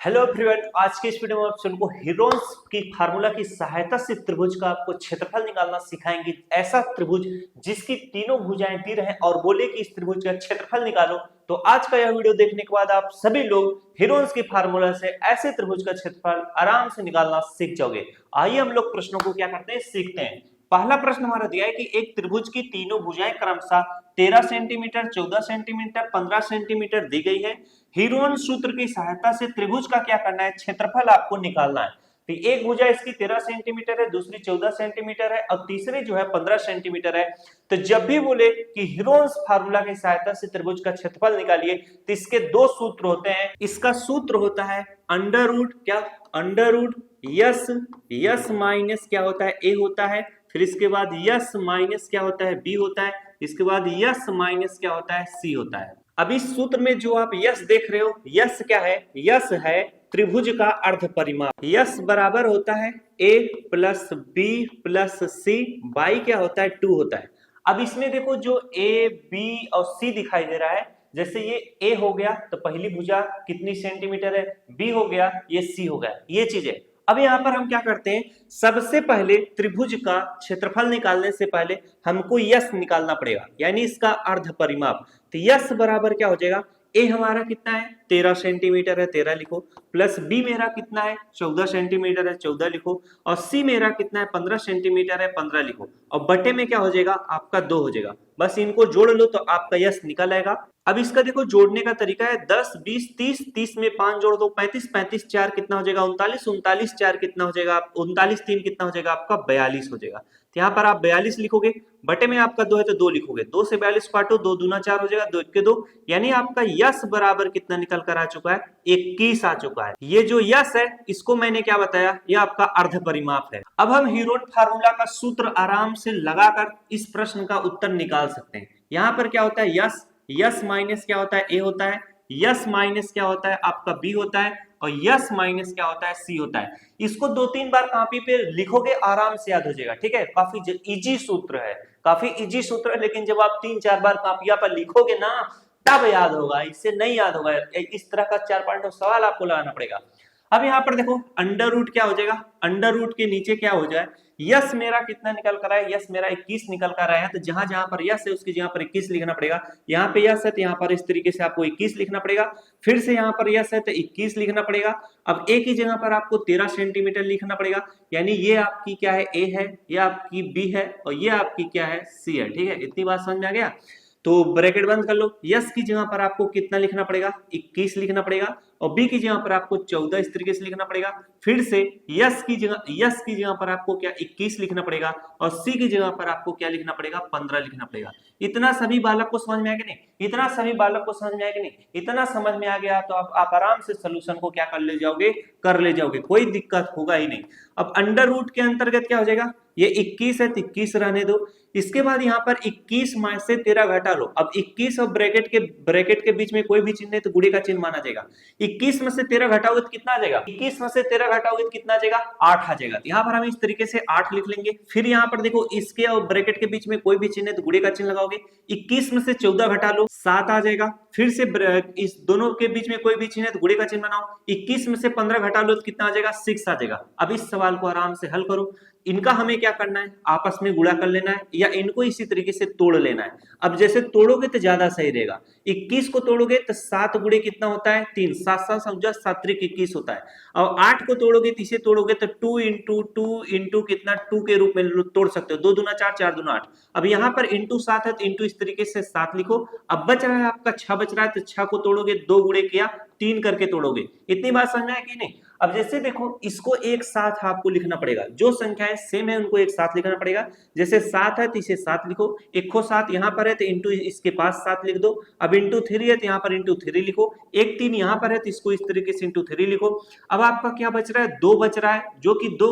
Hello everyone, आज के इस वीडियो में आप सबको हीरोन्स की फार्मूला की सहायता से त्रिभुज का आपको क्षेत्रफल निकालना सिखाएंगे। ऐसा त्रिभुज जिसकी तीनों भुजाएं दी रहे और बोले कि इस त्रिभुज का क्षेत्रफल निकालो। तो आज का यह वीडियो देखने के बाद आप सभी लोग हीरोन्स की फार्मूला से ऐसे त्रिभुज का क्षेत्रफल आराम से निकालना सीख जाओगे। आइए हम लोग प्रश्नों को क्या करते हैं, सीखते हैं। पहला प्रश्न हमारा दिया है कि एक त्रिभुज की तीनों भुजाएं क्रमशः 13 सेंटीमीटर, 14 सेंटीमीटर, 15 सेंटीमीटर दी गई है। हीरोन सूत्र की सहायता से त्रिभुज का क्या करना है, क्षेत्रफल आपको निकालना है। तो एक भुजा इसकी 13 सेंटीमीटर है, दूसरी 14 सेंटीमीटर है और तीसरी जो है 15 सेंटीमीटर है। तो जब भी बोले कि हीरोन्स फार्मूला की सहायता से त्रिभुज का क्षेत्रफल निकालिए तो इसके दो सूत्र होते हैं। इसका सूत्र होता है अंडर रूट, क्या under root yes, yes minus क्या होता है, ए होता है। फिर इसके बाद यस माइनस क्या होता है, बी होता है। इसके बाद यस माइनस क्या होता है, सी होता है। अब इस सूत्र में जो आप यस देख रहे हो, यस क्या है, यस है त्रिभुज का अर्ध परिमाप। यस बराबर होता है A plus B plus C by क्या होता है 2 होता है। अब इसमें देखो जो ए बी और सी दिखाई दे रहा है, जैसे ये ए हो गया तो पहली भुजा कितनी सेंटीमीटर है, बी हो गया, ये सी हो गया, ये चीज है। अब यहाँ पर हम क्या करते हैं, सबसे पहले त्रिभुज का क्षेत्रफल निकालने से पहले हमको यस निकालना पड़ेगा, यानी इसका अर्ध परिमाप। तो यस बराबर क्या हो जाएगा, ए हमारा कितना है 13 सेंटीमीटर है, 13 लिखो, प्लस बी मेरा कितना है 14 सेंटीमीटर है, 14 लिखो, और सी मेरा कितना है 15 सेंटीमीटर है, 15 लिखो, और बटे में क्या हो जाएगा आपका 2 हो जाएगा। बस इनको जोड़ लो तो आपका यस निकल आएगा। अब इसका देखो जोड़ने का तरीका है 10 20 30, 30 में 5 जोड़ दो 35, 35 4 कितना हो जाएगा 39, 39 4 कितना हो जाएगा, 39 3 कितना हो जाएगा आपका 42 हो जाएगा। तो यहाँ पर आप 42 लिखोगे, बटे में आपका 2 है तो 2 लिखोगे, 2 से 42 काटो, 2 दूना 4 हो जाएगा, 2 1 के 2, यानी आपका यस बराबर कितना निकल कर आ चुका है, 21 आ चुका है। ये जो यस है इसको मैंने क्या बताया, ये आपका अर्ध परिमाप है। अब हम हीरोन फार्मूला का सूत्र आराम से लगाकर इस प्रश्न का उत्तर निकाल सकते हैं। यहाँ पर क्या होता है, यस, यस माइनस क्या होता है, ए होता है, यस माइनस क्या होता है आपका बी होता है, और यस माइनस क्या होता है, सी होता है। इसको 2-3 बार कॉपी पे लिखोगे आराम से याद हो जाएगा, ठीक है। काफी इजी सूत्र है, काफी इजी सूत्र है, लेकिन जब आप 3-4 बार कॉपिया पर लिखोगे ना तब याद होगा, इससे नहीं याद होगा। इस तरह का 4-5 सवाल आपको लगाना पड़ेगा। अब यहाँ पर देखो अंडर रूट क्या हो जाएगा, अंडर रूट के नीचे क्या हो जाए, यस मेरा कितना निकल कर आया, यस मेरा 21 निकल कर आया है। तो जहां जहां पर यस है उसकी जगह पर 21 लिखना पड़ेगा। यहाँ पे यस है तो यहाँ पर इस तरीके से आपको 21 लिखना पड़ेगा। फिर से यहाँ पर यस है तो 21 लिखना पड़ेगा। अब ए की जगह पर आपको 13 सेंटीमीटर लिखना पड़ेगा, यानी ये आपकी क्या है, ए है, ये आपकी बी है, और ये आपकी क्या है, सी है, ठीक है। इतनी बात समझ में आ गया। तो ब्रैकेट बंद कर लो। यस की जगह पर आपको कितना लिखना पड़ेगा, 21 लिखना पड़ेगा, और बी की जगह पर आपको 14 इस तरीके से लिखना पड़ेगा। फिर से यस की जगह पर आपको क्या 21 लिखना पड़ेगा, और सी की जगह पर आपको क्या लिखना पड़ेगा, 15 लिखना पड़ेगा। इतना सभी बालक को समझ में आ गया नहीं, इतना सभी बालक को समझ में आ गया नहीं, इतना समझ में आ गया तो आप आराम से सोल्यूशन को क्या कर ले जाओगे, कर ले जाओगे, कोई दिक्कत होगा ही नहीं। अब अंडर रूट के अंतर्गत क्या हो जाएगा, ये 21 है तो 21 रहने दो। इसके बाद यहाँ पर 21 में से 13 घटा लो। अब 21 और ब्रैकेट के बीच में कोई भी चिन्ह है तो गुणे का चिन्ह माना जाएगा। 21 में से 13 घटाओगे तो कितना आ जाएगा, 21 में से 13 घटाओगे तो कितना आ जाएगा, 8 आ जाएगा। यहाँ पर हम इस तरीके से 8 लिख लेंगे। फिर यहाँ पर देखो इसके और ब्रैकेट के बीच में कोई भी चिन्ह है तो गुणे का चिन्ह लगाओगे। 21 में से 14 घटा लो, 7 आ जाएगा। फिर से इस दोनों के बीच में कोई भी चिन्ह है तो गुणे का चिन्ह बनाओ। 21 में से 15 घटा लो तो कितना आ जाएगा, 6 आ जाएगा। अब इस सवाल को आराम से हल करो। इनका हमें क्या करना है, आपस में गुणा कर लेना है या इनको इसी तरीके से तोड़ लेना है। अब जैसे तोड़ोगे तो ज्यादा सही रहेगा। 21 को तोड़ोगे तो 7 गुणे कितना होता है, 3, 7 7 समझो 7 3 21 होता है। और 8 को तोड़ोगे तो इसे तोड़ोगे तो 2 इंटू 2 इंटू कितना 2 के रूप में तोड़ सकते हो। 2 दूना 4, 4 दूना 8। अब यहाँ पर इंटू 7 है तो इंटू इस तरीके से 7 लिखो। अब बच रहा है आपका 6 बच रहा है तो 6 को तोड़ोगे, 2 गुणे किया 3 करके तोड़ोगे। इतनी बात समझ में आया कि नहीं। अब जैसे देखो इसको एक साथ आपको लिखना पड़ेगा, जो संख्याएं सेम है उनको एक साथ लिखना पड़ेगा। जैसे 7 है तो इसे 7 लिखो, 1 को 7 यहाँ पर है तो इंटू इसके पास 7 लिख दो। अब इंटू 3 है तो यहाँ पर इंटू 3 लिखो। 1 3 यहाँ पर है तो इसको इस तरीके से इंटू 3 लिखो। अब आपका क्या बच रहा है, 2 बच रहा है, जो कि 2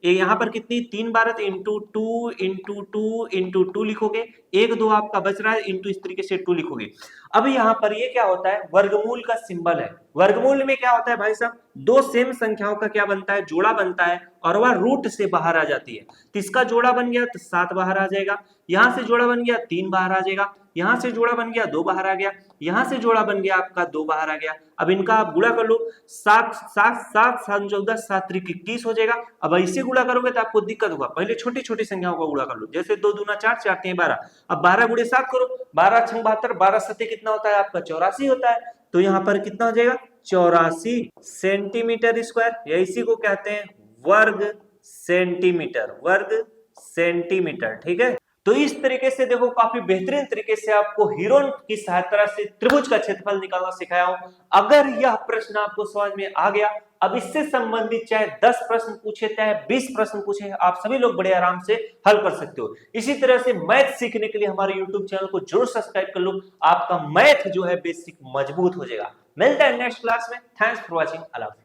यहाँ पर कितनी 3 बार है तो इंटू 2 इंटू 2 इंटू 2 लिखोगे। 1 2 आपका बच रहा है, इंटू इस तरीके से 2 लिखोगे। अब यहाँ पर ये क्या होता है, वर्गमूल का सिंबल है। वर्गमूल में क्या होता है भाई साहब, दो सेम संख्याओं का क्या बनता है, जोड़ा बनता है और वह रूट से बाहर आ जाती है। तो इसका जोड़ा बन गया तो 7 बाहर आ जाएगा, यहां से जोड़ा बन गया 3 बाहर आ जाएगा, यहां से जोड़ा बन गया 2 बाहर आ गया, यहां से जोड़ा बन गया आपका 2 बाहर आ गया। अब इनका आप गुणा कर लो, 7 7 7 7 14 7 3 21 हो जाएगा। अब ऐसे गुणा करोगे तो आपको दिक्कत होगा, पहले छोटी छोटी संख्याओं का गुणा कर लो, जैसे 2 दूना 4 4 3 12। अब 12 गुणे 7 करो, 12 6 72, 12 7 कितना होता है आपका 84 होता है। तो यहाँ पर कितना हो जाएगा 84 सेंटीमीटर स्क्वायर, इसी को कहते हैं वर्ग सेंटीमीटर, वर्ग सेंटीमीटर। ठीक है, तो इस तरीके से देखो काफी बेहतरीन तरीके से आपको हीरोन की सहायता से त्रिभुज का क्षेत्रफल निकालना सिखाया हूं। अगर यह प्रश्न आपको समझ में आ गया, अब इससे संबंधित चाहे 10 प्रश्न पूछे चाहे 20 प्रश्न पूछे, आप सभी लोग बड़े आराम से हल कर सकते हो। इसी तरह से मैथ सीखने के लिए हमारे यूट्यूब चैनल को जरूर सब्सक्राइब कर लो, आपका मैथ जो है बेसिक मजबूत हो जाएगा। मिलता है नेक्स्ट क्लास में। Thanks for watching. अल्लाह हाफिज़।